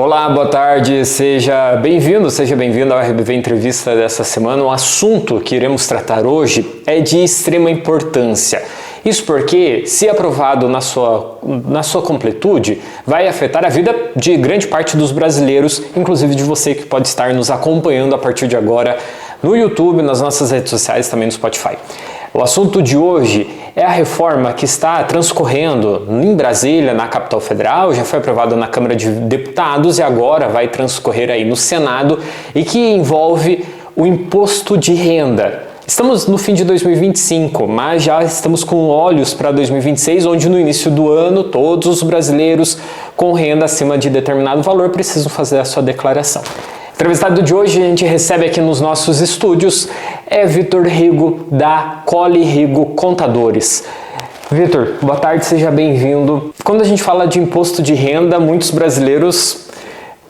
Olá, boa tarde, seja bem-vindo ao RBV Entrevista dessa semana. O assunto que iremos tratar hoje é de extrema importância. Isso porque, se aprovado na sua completude, vai afetar a vida de grande parte dos brasileiros, inclusive de você que pode estar nos acompanhando a partir de agora no YouTube, nas nossas redes sociais, também no Spotify. O assunto de hoje é a reforma que está transcorrendo em Brasília, na capital federal, já foi aprovada na Câmara de Deputados e agora vai transcorrer aí no Senado e que envolve o imposto de renda. Estamos no fim de 2025, mas já estamos com olhos para 2026, onde no início do ano todos os brasileiros com renda acima de determinado valor precisam fazer a sua declaração. O entrevistado de hoje a gente recebe aqui nos nossos estúdios é Vitor Rigo, da Colli Rigo Contadores. Vitor, boa tarde, seja bem-vindo. Quando a gente fala de imposto de renda, muitos brasileiros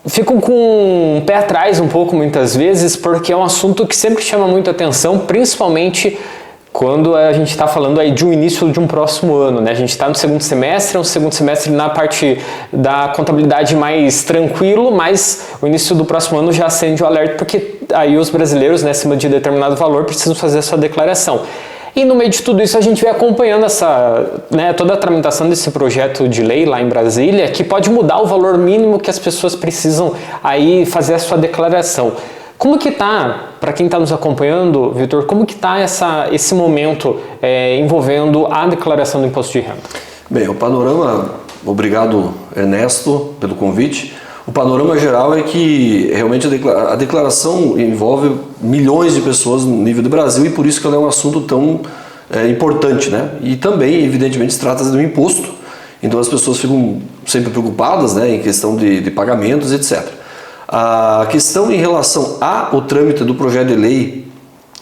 ficam com um pé atrás um pouco muitas vezes, porque é um assunto que sempre chama muita atenção, principalmente quando a gente está falando aí de um início de um próximo ano, né? A gente está no segundo semestre na parte da contabilidade mais tranquilo, mas o início do próximo ano já acende o alerta, porque aí os brasileiros, né, acima de determinado valor, precisam fazer a sua declaração. E no meio de tudo isso a gente vem acompanhando toda a tramitação desse projeto de lei lá em Brasília, que pode mudar o valor mínimo que as pessoas precisam aí fazer a sua declaração. Como que tá, para quem está nos acompanhando, Vitor, como que está esse momento envolvendo a declaração do imposto de renda? Bem, o panorama, obrigado Ernesto pelo convite, o panorama geral é que realmente a declaração envolve milhões de pessoas no nível do Brasil e por isso que ela é um assunto tão importante, né? E também, evidentemente, se trata de um imposto, então as pessoas ficam sempre preocupadas, né, em questão de pagamentos, etc. A questão em relação ao trâmite do projeto de lei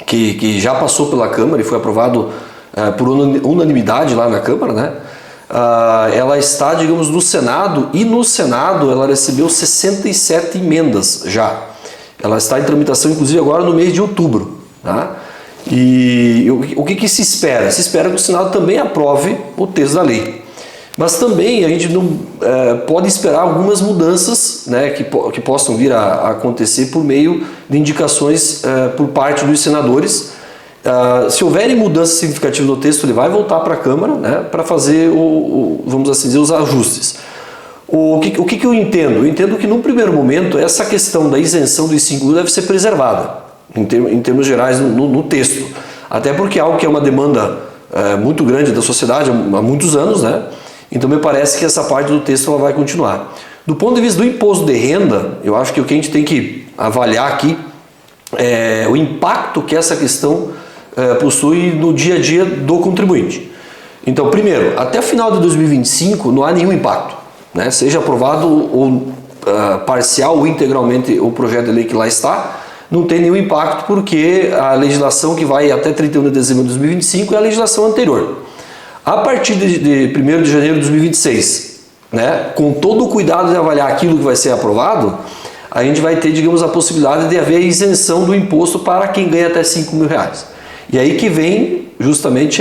que já passou pela Câmara e foi aprovado por unanimidade lá na Câmara, né? Ela está, digamos, no Senado e no Senado ela recebeu 67 emendas já. Ela está em tramitação, inclusive, agora no mês de outubro. Tá? E o que se espera? Se espera que o Senado também aprove o texto da lei. Mas também a gente não pode esperar algumas mudanças, né, que possam vir a acontecer por meio de indicações por parte dos senadores. Se houverem mudanças significativas no texto, ele vai voltar para a Câmara, né, para fazer, vamos assim dizer, os ajustes. O que eu entendo? Eu entendo que, num primeiro momento, essa questão da isenção do ICMS deve ser preservada, em termos gerais, no texto. Até porque é algo que é uma demanda muito grande da sociedade há muitos anos, né? Então me parece que essa parte do texto ela vai continuar. Do ponto de vista do imposto de renda, eu acho que o que a gente tem que avaliar aqui é o impacto que essa questão possui no dia a dia do contribuinte. Então, primeiro, até o final de 2025 não há nenhum impacto, né? Seja aprovado ou parcial ou integralmente o projeto de lei que lá está, não tem nenhum impacto porque a legislação que vai até 31 de dezembro de 2025 é a legislação anterior. A partir de 1º de janeiro de 2026, né, com todo o cuidado de avaliar aquilo que vai ser aprovado, a gente vai ter, digamos, a possibilidade de haver a isenção do imposto para quem ganha até R$5 mil. E aí que vem justamente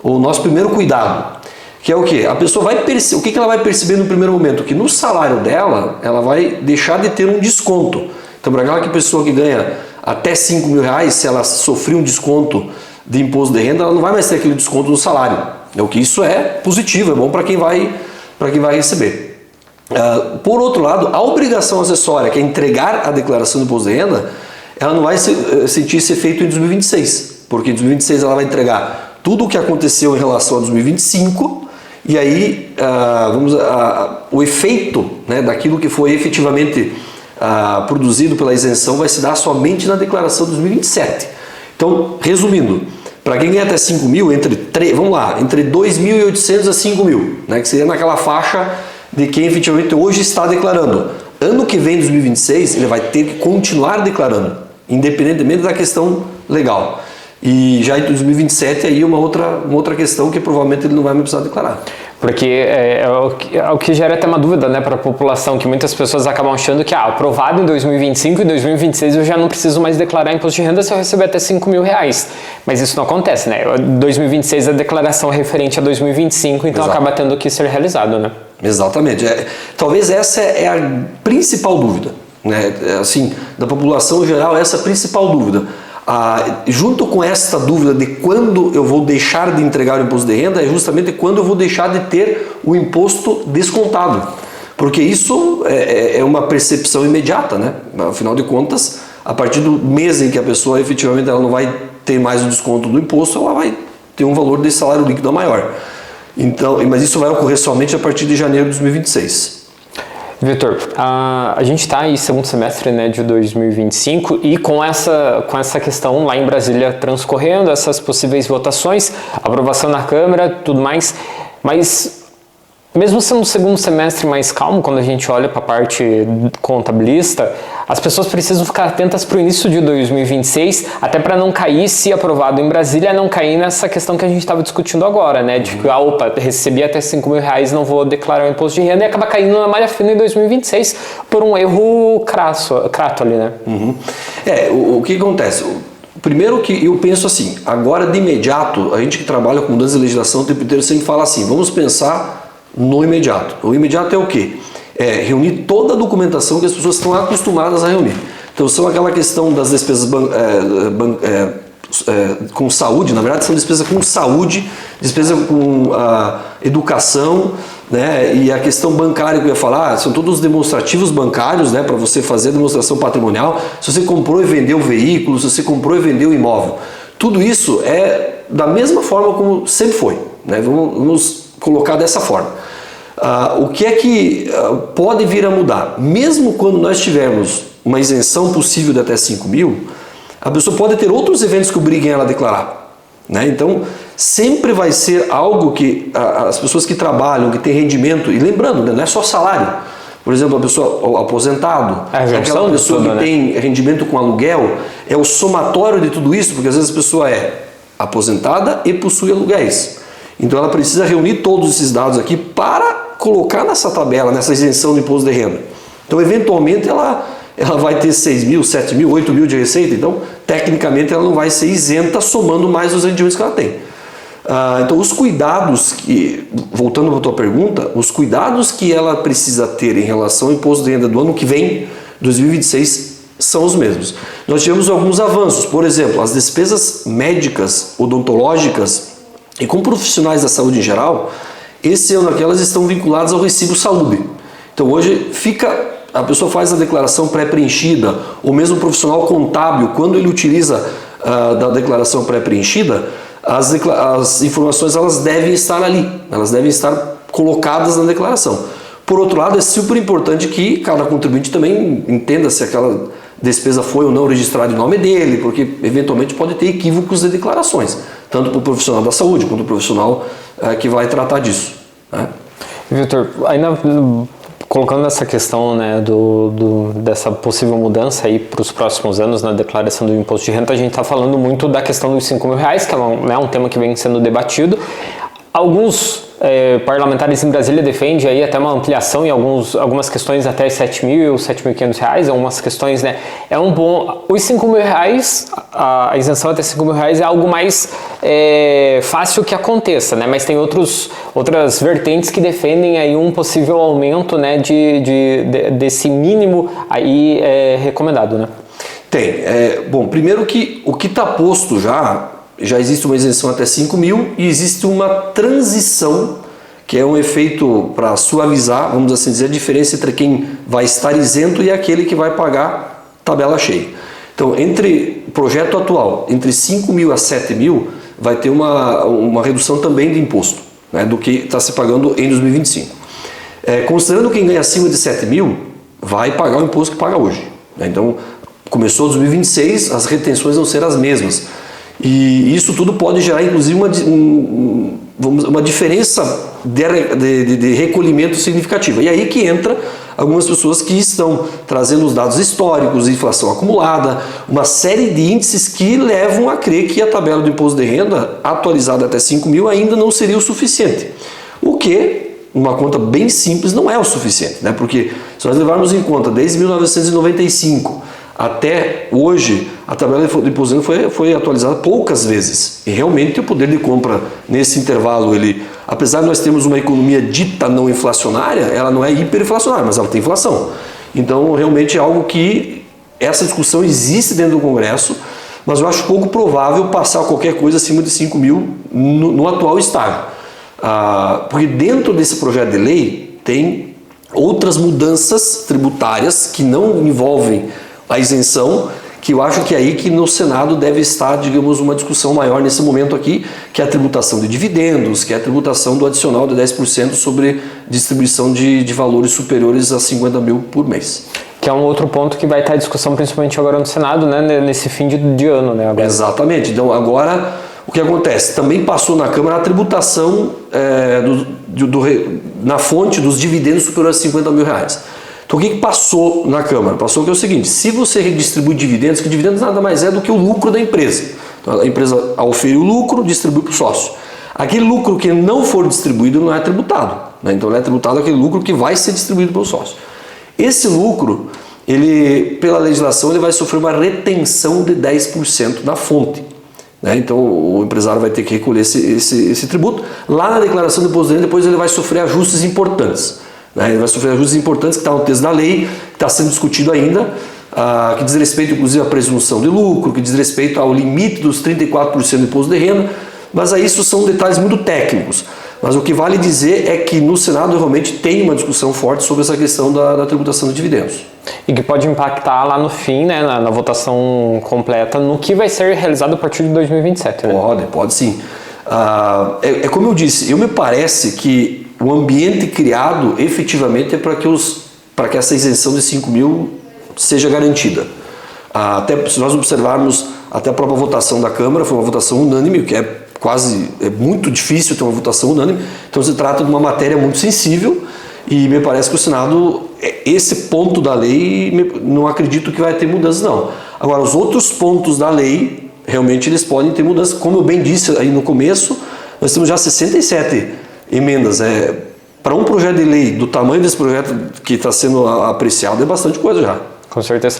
o nosso primeiro cuidado, que é o quê? A pessoa vai perceber, o que ela vai perceber no primeiro momento? Que no salário dela, ela vai deixar de ter um desconto. Então, para aquela pessoa que ganha até R$5 mil, se ela sofrer um desconto de imposto de renda, ela não vai mais ter aquele desconto no salário. O que isso é positivo, é bom para quem vai receber. Por outro lado, a obrigação acessória, que é entregar a declaração do imposto de renda, ela não vai sentir esse efeito em 2026, porque em 2026 ela vai entregar tudo o que aconteceu em relação a 2025 e aí o efeito, né, daquilo que foi efetivamente produzido pela isenção vai se dar somente na declaração de 2027. Então, resumindo, para quem ganha até 5 mil, entre 2.800 a 5 mil, né, que seria naquela faixa de quem efetivamente hoje está declarando. Ano que vem, 2026, ele vai ter que continuar declarando, independentemente da questão legal. E já em 2027 aí uma outra questão que provavelmente ele não vai mais precisar declarar. Porque é o que gera até uma dúvida, né, para a população, que muitas pessoas acabam achando que aprovado em 2025 e 2026 eu já não preciso mais declarar imposto de renda se eu receber até R$5 mil. Mas isso não acontece, né? 2026 é a declaração referente a 2025, então exato, acaba tendo que ser realizado, né? Exatamente. Talvez essa é a principal dúvida, né? Assim, da população geral, essa é a principal dúvida. Junto com esta dúvida de quando eu vou deixar de entregar o imposto de renda, é justamente quando eu vou deixar de ter o imposto descontado. Porque isso é uma percepção imediata, né? Afinal de contas, a partir do mês em que a pessoa efetivamente ela não vai ter mais o desconto do imposto, ela vai ter um valor de salário líquido maior. Então, mas isso vai ocorrer somente a partir de janeiro de 2026. Vitor, a gente está aí segundo semestre, né, de 2025 e com essa questão lá em Brasília transcorrendo, essas possíveis votações, aprovação na Câmara, tudo mais, mas mesmo sendo um segundo semestre mais calmo, quando a gente olha para a parte contabilista, as pessoas precisam ficar atentas para o início de 2026, até para não cair, se aprovado em Brasília, não cair nessa questão que a gente estava discutindo agora, né? De que, opa, recebi até R$5.000, não vou declarar o imposto de renda, e acaba caindo na malha fina em 2026 por um erro crato ali, né? Uhum. O que acontece? Primeiro que eu penso assim, agora de imediato, a gente que trabalha com mudança de legislação o tempo inteiro sempre fala assim, vamos pensar no imediato. O imediato é o quê? É reunir toda a documentação que as pessoas estão acostumadas a reunir. Então são aquela questão das despesas com saúde, na verdade são despesas com saúde, despesa com educação, né? E a questão bancária que eu ia falar, são todos os demonstrativos bancários, né? Para você fazer a demonstração patrimonial, se você comprou e vendeu o veículo, se você comprou e vendeu o imóvel. Tudo isso é da mesma forma como sempre foi, né? Vamos colocar dessa forma. O que é que pode vir a mudar? Mesmo quando nós tivermos uma isenção possível de até 5 mil, a pessoa pode ter outros eventos que obriguem ela a declarar, né? Então, sempre vai ser algo que as pessoas que trabalham, que têm rendimento, e lembrando, né, não é só salário. Por exemplo, a pessoa, o aposentado, aquela pessoa que tem rendimento com aluguel, é o somatório de tudo isso, porque às vezes a pessoa é aposentada e possui aluguéis. Então ela precisa reunir todos esses dados aqui para colocar nessa tabela, nessa isenção do imposto de renda. Então, eventualmente, ela vai ter 6 mil, 7 mil, 8 mil de receita. Então, tecnicamente, ela não vai ser isenta somando mais os rendimentos que ela tem. Então, os cuidados que, voltando para a tua pergunta, os cuidados que ela precisa ter em relação ao imposto de renda do ano que vem, 2026, são os mesmos. Nós tivemos alguns avanços. Por exemplo, as despesas médicas, odontológicas e com profissionais da saúde em geral, esse ano aqui elas estão vinculadas ao recibo saúde. Então hoje a pessoa faz a declaração pré-preenchida, ou mesmo o profissional contábil, quando ele utiliza da declaração pré-preenchida, as informações elas devem estar ali, elas devem estar colocadas na declaração. Por outro lado, é super importante que cada contribuinte também entenda se aquela despesa foi ou não registrada em nome dele, porque eventualmente pode ter equívocos de declarações, tanto para o profissional da saúde quanto para o profissional que vai tratar disso, né? Vitor, ainda colocando essa questão, né, dessa possível mudança aí para os próximos anos na declaração do imposto de renda, a gente está falando muito da questão dos R$5.000, que é um tema que vem sendo debatido. Alguns parlamentares em Brasília defendem aí até uma ampliação em algumas questões até R$7.000, R$7.500, algumas questões, né? É um bom. Os R$5.000, a isenção até R$5.000 é algo mais fácil que aconteça, né? Mas tem outras vertentes que defendem aí um possível aumento, né, desse mínimo aí recomendado, né? Tem. Bom, primeiro que o que está posto já existe uma isenção até 5 mil e existe uma transição, que é um efeito para suavizar, vamos assim dizer, a diferença entre quem vai estar isento e aquele que vai pagar tabela cheia. Então, entre o projeto atual, entre 5 mil a 7 mil, vai ter uma redução também de imposto, né, do que está se pagando em 2025. Considerando quem ganha acima de 7 mil, vai pagar o imposto que paga hoje, né? Então, começou 2026, as retenções vão ser as mesmas. E isso tudo pode gerar, inclusive, uma diferença de recolhimento significativa. E aí que entra algumas pessoas que estão trazendo os dados históricos, inflação acumulada, uma série de índices que levam a crer que a tabela do imposto de renda, atualizada até 5 mil, ainda não seria o suficiente. O que, uma conta bem simples, não é o suficiente, né? Porque se nós levarmos em conta desde 1995 até hoje, a tabela de imposto de renda foi atualizada poucas vezes. E realmente o poder de compra nesse intervalo ele apesar de nós termos uma economia dita não inflacionária, ela não é hiperinflacionária, mas ela tem inflação. Então, realmente é algo que essa discussão existe dentro do Congresso, mas eu acho pouco provável passar qualquer coisa acima de 5 mil no atual estágio. Porque dentro desse projeto de lei tem outras mudanças tributárias que não envolvem a isenção, que eu acho que é aí que no Senado deve estar, digamos, uma discussão maior nesse momento aqui, que é a tributação de dividendos, que é a tributação do adicional de 10% sobre distribuição de valores superiores a 50 mil por mês. Que é um outro ponto que vai estar em discussão principalmente agora no Senado, né, nesse fim de ano, né? Agora. Exatamente. Então agora o que acontece? Também passou na Câmara a tributação na fonte dos dividendos superiores a 50 mil reais. Então o que passou na Câmara? Passou que é o seguinte: se você redistribui dividendos, que dividendos nada mais é do que o lucro da empresa. Então a empresa ofere o lucro, distribui para o sócio. Aquele lucro que não for distribuído não é tributado, né? Então não é tributado aquele lucro que vai ser distribuído pelo sócio. Esse lucro, ele, pela legislação, ele vai sofrer uma retenção de 10% na fonte, né? Então o empresário vai ter que recolher esse tributo. Lá na declaração de imposto de renda, depois ele vai sofrer ajustes importantes, né? Ele vai sofrer ajustes importantes que está no texto da lei, que está sendo discutido ainda, que diz respeito inclusive à presunção de lucro, que diz respeito ao limite dos 34% do imposto de renda, mas aí isso são detalhes muito técnicos. Mas o que vale dizer é que no Senado realmente tem uma discussão forte sobre essa questão da tributação de dividendos. E que pode impactar lá no fim, né, na votação completa, no que vai ser realizado a partir de 2027. Né? Pode sim. É como eu disse, me parece que o ambiente criado efetivamente é para que essa isenção de 5 mil seja garantida. Até se nós observarmos até a própria votação da Câmara, foi uma votação unânime, que é muito difícil ter uma votação unânime, então se trata de uma matéria muito sensível e me parece que o Senado, esse ponto da lei, não acredito que vai ter mudanças não. Agora, os outros pontos da lei, realmente eles podem ter mudanças, como eu bem disse aí no começo, nós temos já 67 emendas, para um projeto de lei do tamanho desse projeto que está sendo apreciado, é bastante coisa já. Com certeza.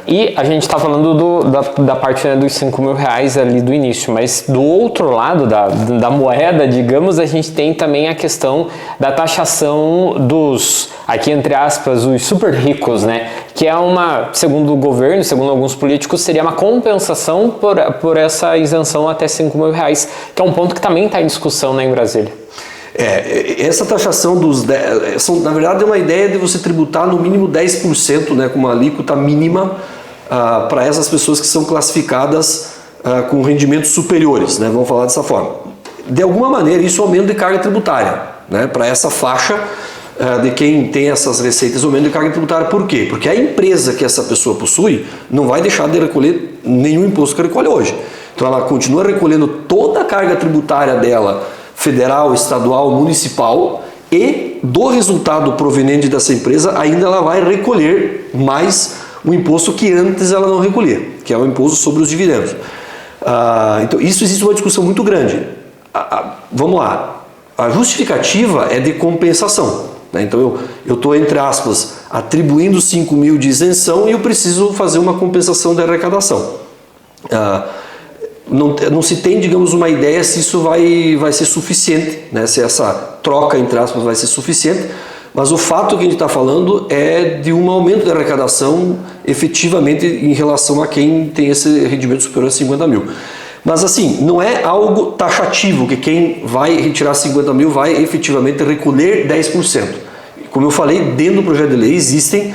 E a gente está falando da parte, né, dos 5 mil reais ali do início, mas do outro lado da moeda, digamos, a gente tem também a questão da taxação dos, aqui entre aspas, os super ricos, né? Que é segundo o governo, segundo alguns políticos, seria uma compensação por essa isenção até 5 mil reais, que é um ponto que também está em discussão, né, em Brasília. Essa taxação na verdade é uma ideia de você tributar no mínimo 10%, né, com uma alíquota mínima para essas pessoas que são classificadas com rendimentos superiores, né, vamos falar dessa forma. De alguma maneira isso aumenta de carga tributária, né, para essa faixa de quem tem essas receitas, aumento de carga tributária. Por quê? Porque a empresa que essa pessoa possui não vai deixar de recolher nenhum imposto que recolhe hoje. Então ela continua recolhendo toda a carga tributária dela, federal, estadual, municipal, e do resultado proveniente dessa empresa ainda ela vai recolher mais o imposto que antes ela não recolhia, que é o imposto sobre os dividendos. Então isso existe uma discussão muito grande. Vamos lá, a justificativa é de compensação, né? Então eu estou, entre aspas, atribuindo 5 mil de isenção e eu preciso fazer uma compensação da arrecadação. Não se tem, digamos, uma ideia se isso vai ser suficiente, né? Se essa troca, entre aspas, vai ser suficiente, mas o fato que a gente está falando é de um aumento da arrecadação efetivamente em relação a quem tem esse rendimento superior a 50 mil. Mas assim, não é algo taxativo, que quem vai retirar 50 mil vai efetivamente recolher 10%. Como eu falei, dentro do projeto de lei existem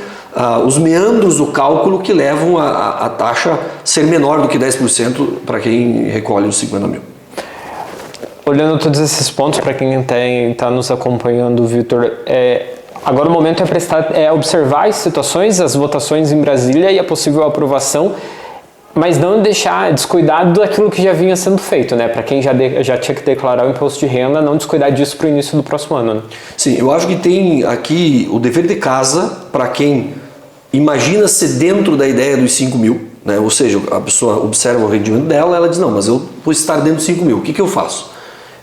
os meandros do cálculo que levam a taxa ser menor do que 10% para quem recolhe os 50 mil. Olhando todos esses pontos, para quem está nos acompanhando, Vitor, agora o momento é observar as situações, as votações em Brasília e a possível aprovação, mas não deixar descuidado daquilo que já vinha sendo feito, né? Para quem já tinha que declarar o imposto de renda, não descuidar disso para o início do próximo ano. Né? Sim, eu acho que tem aqui o dever de casa para quem imagina-se dentro da ideia dos 5 mil, né? Ou seja, a pessoa observa o rendimento dela, ela diz, não, mas eu vou estar dentro dos 5 mil, o que eu faço?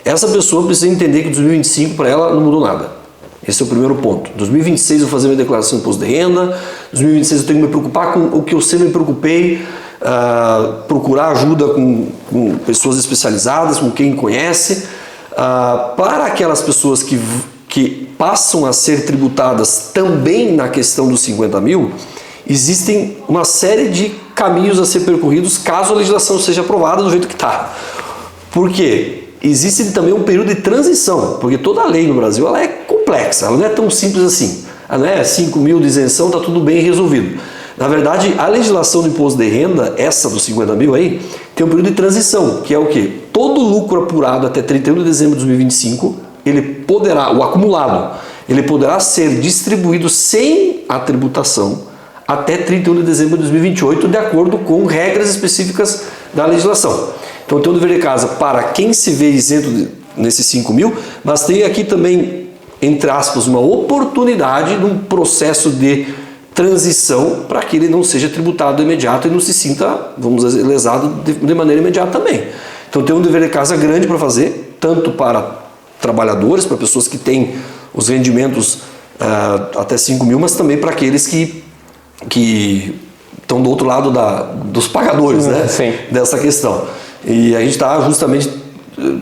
Essa pessoa precisa entender que 2025 para ela não mudou nada. Esse é o primeiro ponto. 2026 eu vou fazer minha declaração de imposto de renda, 2026 eu tenho que me preocupar com o que eu sempre me preocupei, procurar ajuda com pessoas especializadas, com quem conhece, para aquelas pessoas que passam a ser tributadas também na questão dos 50 mil, existem uma série de caminhos a ser percorridos caso a legislação seja aprovada do jeito que está. Por quê? Existe também um período de transição, porque toda lei no Brasil ela é complexa, ela não é tão simples assim. Ela não é 5 mil de isenção, está tudo bem resolvido. Na verdade, a legislação do imposto de renda, essa dos 50 mil aí, tem um período de transição, que é o quê? Todo lucro apurado até 31 de dezembro de 2025, ele poderá, o acumulado, ele poderá ser distribuído sem a tributação até 31 de dezembro de 2028, de acordo com regras específicas da legislação. Então tem um dever de casa para quem se vê isento nesses 5 mil, mas tem aqui também, entre aspas, uma oportunidade num processo de transição para que ele não seja tributado de imediato e não se sinta, vamos dizer, lesado de maneira imediata também. Então tem um dever de casa grande para fazer, tanto para trabalhadores, para pessoas que têm os rendimentos até 5 mil, mas também para aqueles que estão do outro lado dos pagadores, né? Sim. Dessa questão. E a gente está justamente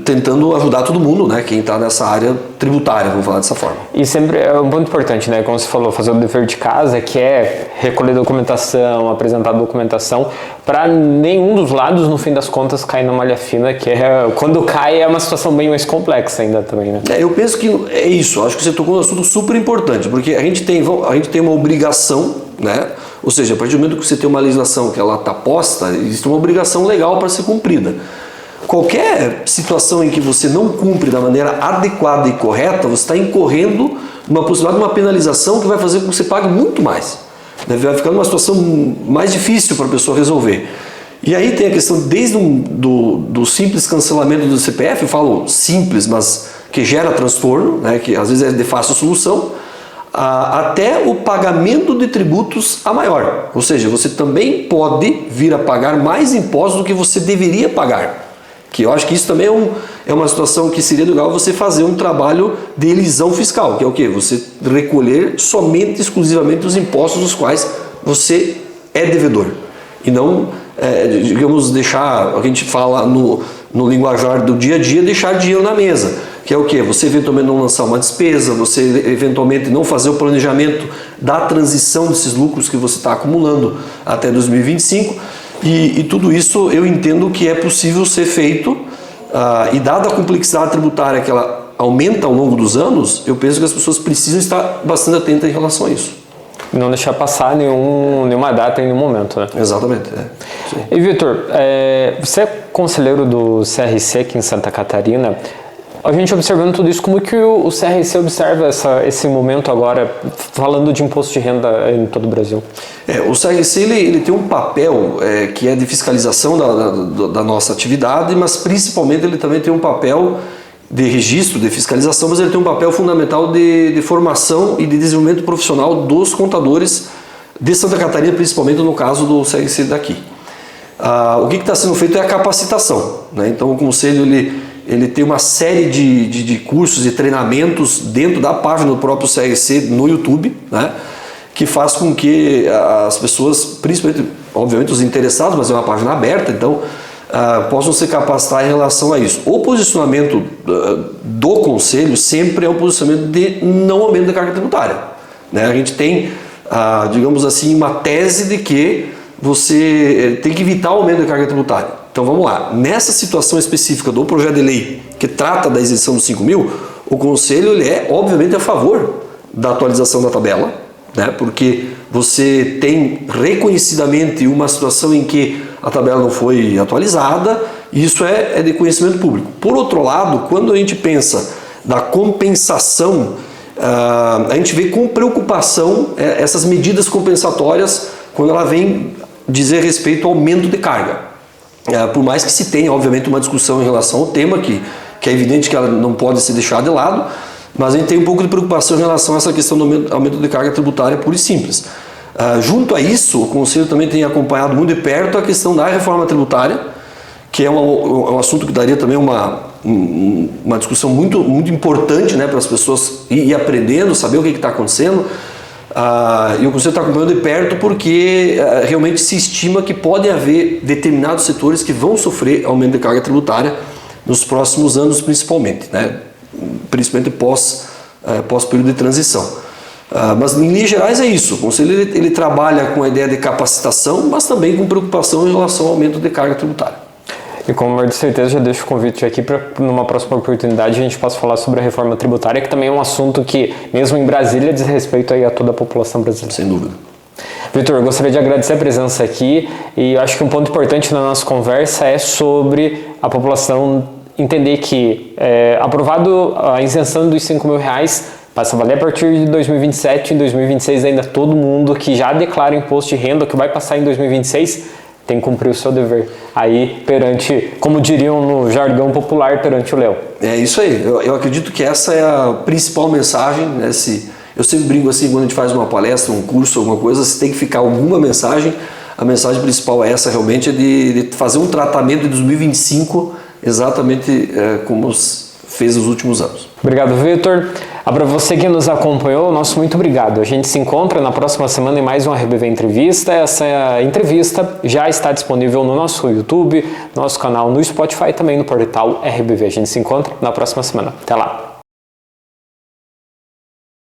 tentando ajudar todo mundo, né? Quem está nessa área tributária, vamos falar dessa forma. E sempre é um ponto importante, né? Como você falou, fazer o dever de casa, que é recolher documentação, apresentar documentação, para nenhum dos lados, no fim das contas, cair na malha fina, que é quando cai é uma situação bem mais complexa ainda também, né? Eu penso que é isso. Acho que você tocou num assunto super importante, porque a gente tem uma obrigação, né? Ou seja, a partir do momento que você tem uma legislação que ela está posta, existe uma obrigação legal para ser cumprida. Qualquer situação em que você não cumpre da maneira adequada e correta, você está incorrendo numa possibilidade de uma penalização que vai fazer com que você pague muito mais. Vai ficar numa situação mais difícil para a pessoa resolver. E aí tem a questão desde do simples cancelamento do CPF, eu falo simples, mas que gera transtorno, né, que às vezes é de fácil solução, até o pagamento de tributos a maior. Ou seja, você também pode vir a pagar mais impostos do que você deveria pagar. Que eu acho que isso também é uma situação que seria legal você fazer um trabalho de elisão fiscal, que é o quê? Você recolher somente, exclusivamente os impostos dos quais você é devedor. E não, digamos, deixar, a gente fala no linguajar do dia a dia, deixar dinheiro na mesa. Que é o quê? Você eventualmente não lançar uma despesa, você eventualmente não fazer o planejamento da transição desses lucros que você está acumulando até 2025. E tudo isso eu entendo que é possível ser feito, e dada a complexidade tributária que ela aumenta ao longo dos anos, eu penso que as pessoas precisam estar bastante atentas em relação a isso. Não deixar passar nenhuma data em nenhum momento, né? Exatamente. E Vitor, você é conselheiro do CRC aqui em Santa Catarina. A gente observando tudo isso, como que o CRC observa esse momento agora, falando de imposto de renda em todo o Brasil? O CRC ele tem um papel que é de fiscalização da nossa atividade, mas principalmente ele também tem um papel de registro, de fiscalização, mas ele tem um papel fundamental de formação e de desenvolvimento profissional dos contadores de Santa Catarina, principalmente no caso do CRC daqui. O que está sendo feito é a capacitação, né? Então o Conselho ele tem uma série de cursos e treinamentos dentro da página do próprio CRC no YouTube, né? Que faz com que as pessoas, principalmente, obviamente os interessados, mas é uma página aberta, então possam se capacitar em relação a isso. O posicionamento do Conselho sempre é um posicionamento de não aumento da carga tributária, né? A gente tem, digamos assim, uma tese de que você tem que evitar o aumento da carga tributária. Então vamos lá, nessa situação específica do projeto de lei que trata da isenção dos 5 mil, o Conselho ele é obviamente a favor da atualização da tabela, né? Porque você tem reconhecidamente uma situação em que a tabela não foi atualizada, e isso é de conhecimento público. Por outro lado, quando a gente pensa da compensação, a gente vê com preocupação essas medidas compensatórias quando ela vem dizer respeito ao aumento de carga. Por mais que se tenha, obviamente, uma discussão em relação ao tema, que é evidente que ela não pode ser deixada de lado, mas a gente tem um pouco de preocupação em relação a essa questão do aumento de carga tributária pura e simples. Junto a isso, o Conselho também tem acompanhado muito de perto a questão da reforma tributária, que é um assunto que daria também uma discussão muito, muito importante, né, para as pessoas ir aprendendo, saber o que está acontecendo. E o Conselho está acompanhando de perto porque realmente se estima que pode haver determinados setores que vão sofrer aumento de carga tributária nos próximos anos principalmente, né? Principalmente pós período de transição. Mas em linhas gerais é isso, o Conselho ele trabalha com a ideia de capacitação, mas também com preocupação em relação ao aumento de carga tributária. E com certeza já deixo o convite aqui para numa próxima oportunidade a gente possa falar sobre a reforma tributária, que também é um assunto que, mesmo em Brasília, diz respeito aí a toda a população brasileira. Sem dúvida. Vitor, eu gostaria de agradecer a presença aqui e eu acho que um ponto importante na nossa conversa é sobre a população entender que, aprovado a isenção dos R$5.000, passa a valer a partir de 2027, em 2026 ainda todo mundo que já declara imposto de renda, que vai passar em 2026, tem que cumprir o seu dever aí perante, como diriam no jargão popular, perante o leão. É isso aí, eu acredito que essa é a principal mensagem, né? Eu sempre brinco assim, quando a gente faz uma palestra, um curso, alguma coisa, se tem que ficar alguma mensagem, a mensagem principal é essa realmente, é de fazer um tratamento de 2025 exatamente como fez nos últimos anos. Obrigado, Vitor. Para você que nos acompanhou, nosso muito obrigado. A gente se encontra na próxima semana em mais uma RBV Entrevista. Essa entrevista já está disponível no nosso YouTube, nosso canal no Spotify e também no portal RBV. A gente se encontra na próxima semana. Até lá!